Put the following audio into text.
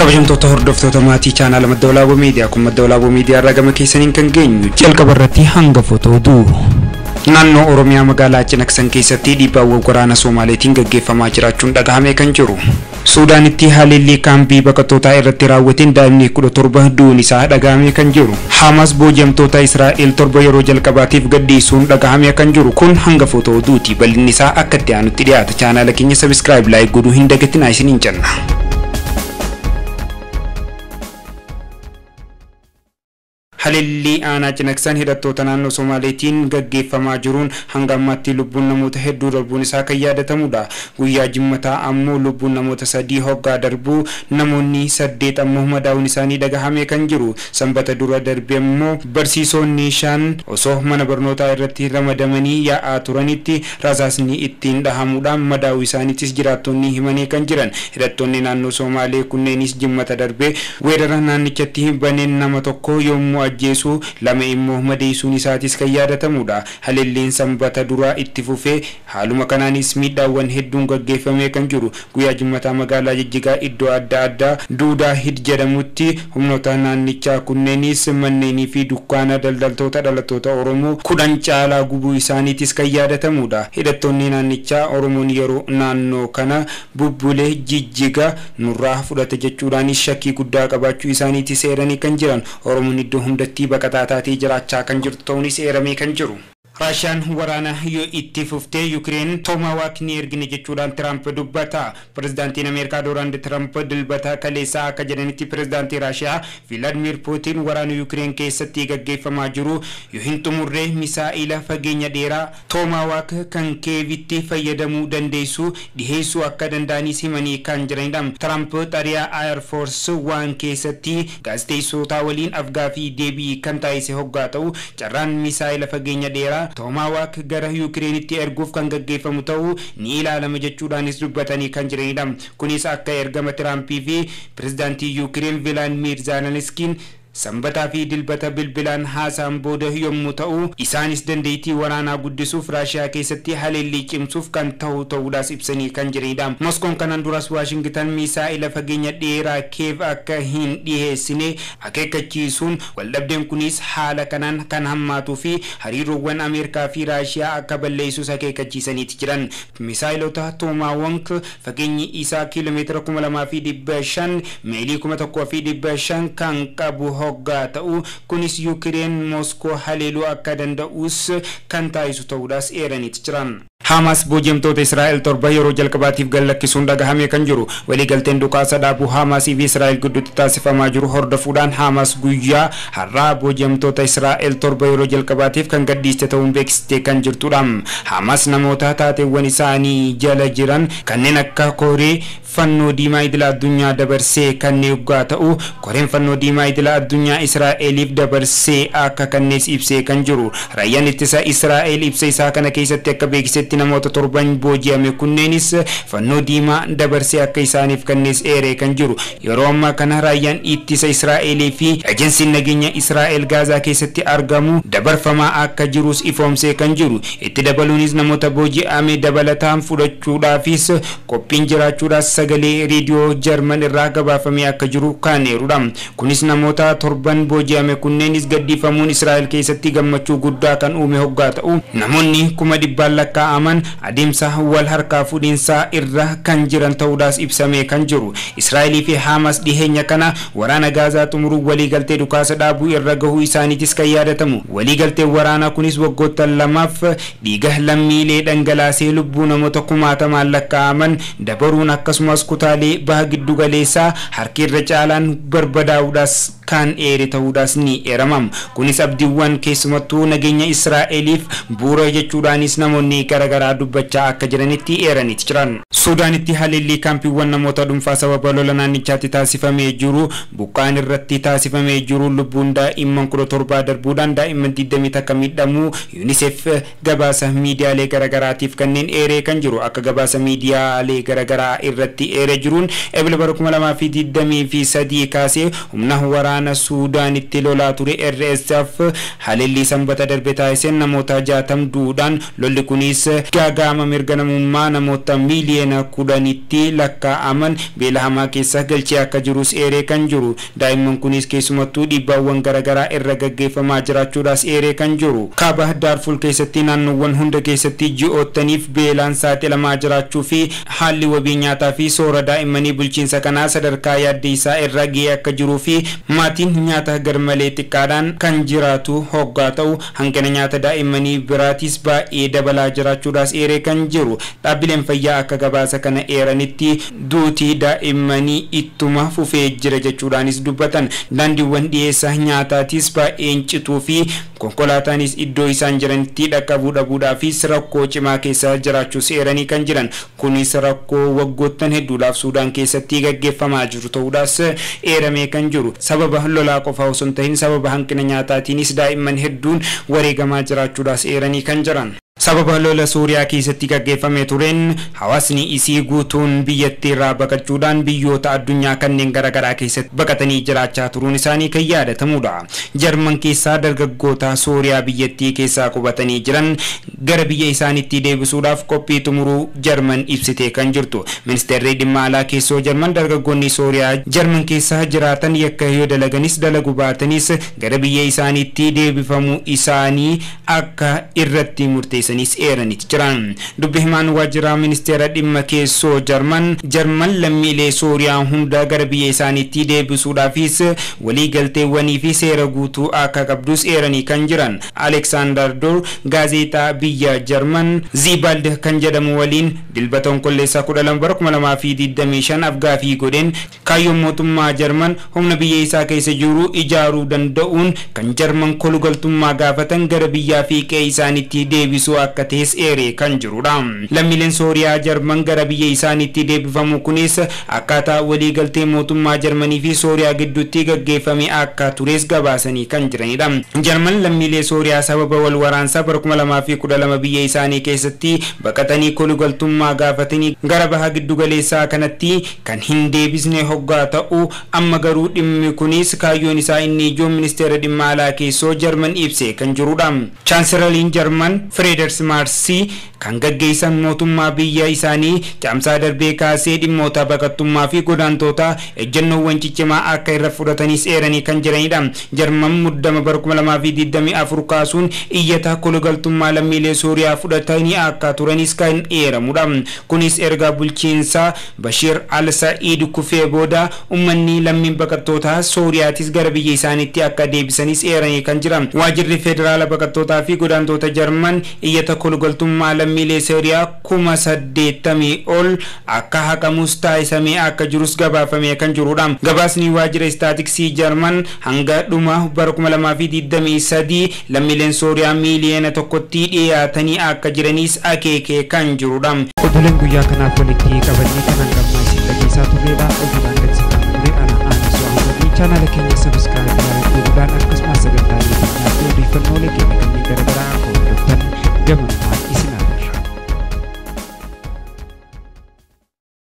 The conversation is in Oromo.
kabajamtoota hordoftoota maatii chaanaala Madawlaaboo Miidiyaa kun Madawlaaboo Miidiyaa ragama keessaniin kan geenyu jalqaba irratti hanga footoo naannoo Oromiyaa magaalaa Cinaqsan keessatti dhiibbaawwan waraana Somaaleetiin gaggeeffamaa jiraachuun dhagahamee kan jiru. Suudaanitti haleellii kaambii baqattootaa irratti raawwateen daa'imni 17 du'uun isaa dhagahamee kan jiru. Hamas boojamtoota Israa'el 7 yeroo jalqabaatiif gadhiisuun dhagahamee kan jiru. Kun hanga footoo duuti bal'inni isaa akka itti aanutti dhiyaata. Chaanaala keenya subscribe like godhuu hin dagatinaa isiniin jenna. Haleellii aanaa Cinaqsan hidhattoota naannoo Somaaleetiin gaggeeffamaa jiruun hanga ammaatti lubbuun namoota hedduu darbuun isaa kan yaadatamudha. Guyyaa Jimmataa ammoo lubbuun namoota 3 hoggaa darbuu namoonni 8 ammoo madaa'uun isaanii dhagahamee kan jiru. Sanbata dura darbe ammoo barsiisonni 5 osoo mana barnootaa irratti ramadamanii yaa'aa turanitti rasaasni ittiin dhahamuudhaan madaa'uu isaaniitis jiraattonni himanii kan jiran. Hidhattoonni naannoo Somaalee kunneenis Jimmata darbe weerara naannichatti baneen nama tokko yommuu ajjeesuu lama immoo madeessuun isaatis kan yaadatamudha. Haleelliin sanbata duraa itti fufee haaluma kanaanis miidhaawwan hedduun gaggeeffamee kan jiru. Guyyaa Jimmataa magaalaa Jijjigaa iddoo adda addaa Duudaa Hid jedhamutti humnoota naannichaa kunneenis manneenii fi dukkaana daldaltoota dhalattoota Oromoo 10 caalaa gubuu isaaniitis kan yaadatamudha. Hidhattoonni naannichaa Oromoon yeroo naannoo kana bubbulee Jijjigaa nurraa fudhate jechuudhaanis shakkii guddaa qabaachuu isaaniitis eeranii kan jiran. Oromoon iddoo hundatti baqataa taatee jiraachaa kan jirtu ta'uunis eeramee kan jiru. Raashiyaan waraana yoo itti fuftee Ukraine Tomahawk ni ergine jechuudhaan Trump dubbata. Pirezidaantiin Ameerikaa Doonaald Trump dilbata kaleessaa akka jedhanitti pirezidaantii Raashiyaa Vladimir Putin waraana Ukraine keessatti gaggeeffamaa jiru yoo hin xumurre misaa'ila fageenya dheeraa Tomahawk kan Kiyevitti fayyadamuu dandeessu dhiheessuu akka danda'anis himanii kan jiranidha. Trump xariyaa Air Force One keessatti gaazexeessota waliin afgaaffii deebii kan taasise hoggaa ta'u carraan misaa'ila fageenya dheeraa Tomahawk gara Ukrainetti erguuf kan gaggeeffamu ta'uu ni ilaalama jechuudhaanis dubbatanii kan jiranidha. Kunis akka ergama Tirampii fi pirezidaantii Ukraine Volodymyr Zelenskyy sanbataa fi dilbata bilbilaan haasaan booda yommuu ta'u isaanis dandeettii waraanaa guddisuuf Raashiyaa keessatti haleellii cimsuuf kan ta'uudhaas ibsanii kan jiranidha. Moskoon kanaan duras Waashingtan misaa'ila fageenya dheeraa Kiev akka hin dhiheessine akeekkachiisuun waldhabdeen kunis haala kanaan kan hammaatuu fi hariiroowwan Ameerikaa fi Raashiyaa akka balleessuus akeekkachiisaniiti jiran. Misaa'ilota Tomahawk fageenyi isaa kiiloomeetira 2500 meelii 1500 kan qabu hoggaa ta'u kunis Ukraine Moskoo haleeluu akka danda'us kan taasisu ta'uudhaas eeraniiti jiran. Hamas boojamtoota Israa'el 7 yeroo jalqabaatiif gallakkisuun dhagahamee kan jiru. Waliigalteen dhukaasa dhaabuu Hamasii fi Israa'el gidduutti taasifamaa jiru hordofuudhaan Hamas guyyaa har'aa boojamtoota Israa'el 7 yeroo jalqabaatiif kan gadhiiste ta'uun beeksistee kan jirtudha. Hamas namoota taateewwan isaanii jala jiran kanneen akka Koree Fannoo Diimaa Idila Addunyaa dabarsee kanneen hoggaa ta'u Koreen Fannoo Diimaa Idila Addunyaa Israa'eliif dabarsee akka kannees ibsee kan jiru. Raayyaan ittisa Israa'el ibsa isaa kana keessatti akka beeksisetti namoota 7 booji'ame kunneenis Fannoo Diimaa dabarsee akka isaaniif kannees eeree kan jiru. Yeroo ammaa kana raayyaan ittisa Israa'elii fi ejensiin nageenya Israa'el Gaazaa keessatti argamu dabarfamaa akka jirus ifoomsee kan jiru. Itti dabaluunis namoota booji'ame dabalataan fudhachuudhaafis qophiin jiraachuudhaas sagalee reediyoo Jarman irraa gabaafamee akka jiru kan eerudha. Kunis namoota 7 booji'ame kunneenis gadhiifamuun Israa'el keessatti gammachuu guddaa kan uume hoggaa ta'u namoonni 100,000 lakkaa'aman adeemsa wal harkaa fuudhinsaa irra kan jiran ta'uudhaas ibsamee kan jiru. Israa'elii fi Hamas dhiheenya kana waraana Gaazaa xumuruu waliigaltee dhukaasa dhaabuu irra gahuu isaaniitis kan yaadatamu. Waliigalteen waraanaa kunis waggoota 2 dhiiga lammiilee dhangalaasee lubbuu namoota 10,000 lakkaa'aman dabaruun akkasumas kutaalee baha giddu galeessaa harki irra caalaan barbadaa'uudhaas kan eere ta'uudhaas ni eeramam. Kunis abdiiwwan keessumattuu nageenya Israa'eliif bu'uura jechuudhaanis namoonni garagaraa dubbachaa akka jiranitti eeraniiti jiran. Suudaanitti haleellii kaampiiwwan namoota dhuunfaa sababa lola naannichaatti taasifamee jiru buqqaan irratti taasifamee jiru lubbuun daa'imman 17 darbuudhaan daa'imman 20 akka miidhamu UNICEF gabaasa miidiyaalee garagaraatiif kanneen eeree kan jiru. Akka gabaasa miidiyaalee garagaraa irratti eeree jiruun ebla bara 2023 kaasee humna waraana waraana Suudaanitti lolaa ture RSF halilli sanbata darbe taasisen namoota 60 duudhaan lolli kunis gaagama mirga namummaa namoota miiliyoona 10tti lakkaa'aman beela hamaa keessa galchee akka jirus eeree kan jiru. Daa'imman kunis keessumattuu dhiibbaawwan garaagaraa irra gaggeeffamaa jiraachuudhaas eeree kan jiru. Kaaba Daarfur keessatti naannoowwan hunda keessatti ji'oottaniif beelaan saaxilamaa jiraachuu fi haalli wabii nyaataa fi soora daa'immanii bulchiinsa kanaa sadarkaa yaaddeessaa irra ga'ee akka jiruu fi maatiin nyaata garmalee xiqqaadhaan kan jiraatu hoggaa ta'u hanqina nyaata daa'immanii biraatis baay'ee dabalaa jiraachuudhaas eeree kan jiru. Dhaabbileen fayyaa akka gabaasa kana eeranitti duutii daa'immanii ittuma fufee jira jechuudhaanis dubbatan. Daandiiwwan dhiyeessa nyaataatis baay'een cituu fi konkolaataanis iddoo isaan jiranitti dhaqqabuu dhabuudhaafis rakkoo cimaa keessa jiraachuus eeranii kan jiran. Kunis rakkoo waggoottan hedduudhaaf Suudaan keessatti gaggeeffamaa jiru ta'uudhaas eeramee kan jiru. Sababa lolaa qofa osoo hin ta'in sababa hanqina nyaataatiinis daa'imman hedduun wareegamaa jiraachuudhaas eeranii kan jiran. Sababa lola Suuriyaa keessatti gaggeeffamee tureen hawaasni isii guutuun biyyattii irraa baqachuudhaan biyyoota addunyaa kanneen garaagaraa keessatti baqatanii jiraachaa turuun isaanii kan yaadatamudha. Jarman keessaa dargaggoota Suuriyaa biyyattii keessaa qubatanii jiran gara biyya isaaniitti deebisuudhaaf qophii xumuruu Jarman ibsitee kan jirtu. Ministeerri dhimma alaa keessoo Jarman dargaggoonni Suuriyaa Jarman keessaa jiraatan yakka yoo dalaganis dalagu baatanis gara biyya isaaniitti deebifamuu isaanii akka irratti murteessan eeranitti jiran. Dubbi himaan waajjira ministeera dhimma keessoo Jarman lammiilee Suuriyaa hunda gara biyya isaaniitti deebisuudhaafis waliigalteewwanii fi seera guutuu akka qabdus eeranii kan jiran. Alexander Dor gaazexaa biyya Jarman Zibald kan jedhamu waliin dilbata onkolleessaa 12/2025 afgaafii godheen kaayyoon mootummaa Jarman humna biyya isaa keessa jiru ijaaruu danda'uun kan Jarman kolugaltummaa gaafatan gara biyyaa fi qe'ee isaaniitti deebisuu akka ta'es eeree kan jirudha. Lammiileen Suuriyaa Jarman gara biyya isaaniitti deebifamu kunis akkaataa waliigaltee mootummaa Jarmanii fi Suuriyaa gidduutti gaggeeffame akka tures gabaasanii kan jiranidha. Jarman lammiilee Suuriyaa sababa wal waraansaa bara 2012 biyya isaanii keessatti baqatanii kolugaltummaa gaafatanii gara baha giddu galeessaa kanatti kan hin deebisne hoggaa ta'u amma garuu dhimmi kunis kaayyoon isaa inni ijoon ministeera dhimma alaa keessoo Jarman ibsee kan jirudha. Chaanseraliin Jarman Friedrich Merz kan gaggeessan mootummaa biyya isaanii caamsaa darbee kaasee dhimmoota baqattummaa fi godaantota ejjennoowwan ciccimaa akka irra fudhatanis eeranii kan jiranidha. Jarman muddama bara 2024 kaasuun iyyata kolugaltummaa lammiilee Suuriyaa fudhatanii akka turanis kan eeramudha. Kunis erga bulchiinsa Bashir al-Said kufee booda ummanni lammiin baqattoota Suuriyaatis gara biyya isaaniitti akka deebisanis eeranii kan jiran. Waajjirri federaala baqattootaa fi godaantota Jarman iyyata kolugaltummaa lammiilee Suuriyaa 80,000 ol akka haqamus taasisamee akka jirus gabaafamee kan jirudha. Gabaasni waajjira istaatiksii Jarman hanga dhuma bara 2023 lammiileen Suuriyaa miiliyoona 1tti dhiyaatanii akka jiranis akeekee kan jirudha. Oduuleen guyyaa kanaaf walitti qabanii kan hangammaa isin dhageessaa turredha. Oduudhaan gaggeessaa ture ana Aanisoo Ahmadii chaanaala keenya sabiskiraayib godhuudhaan akkasumas sagantaa odeeffannoolee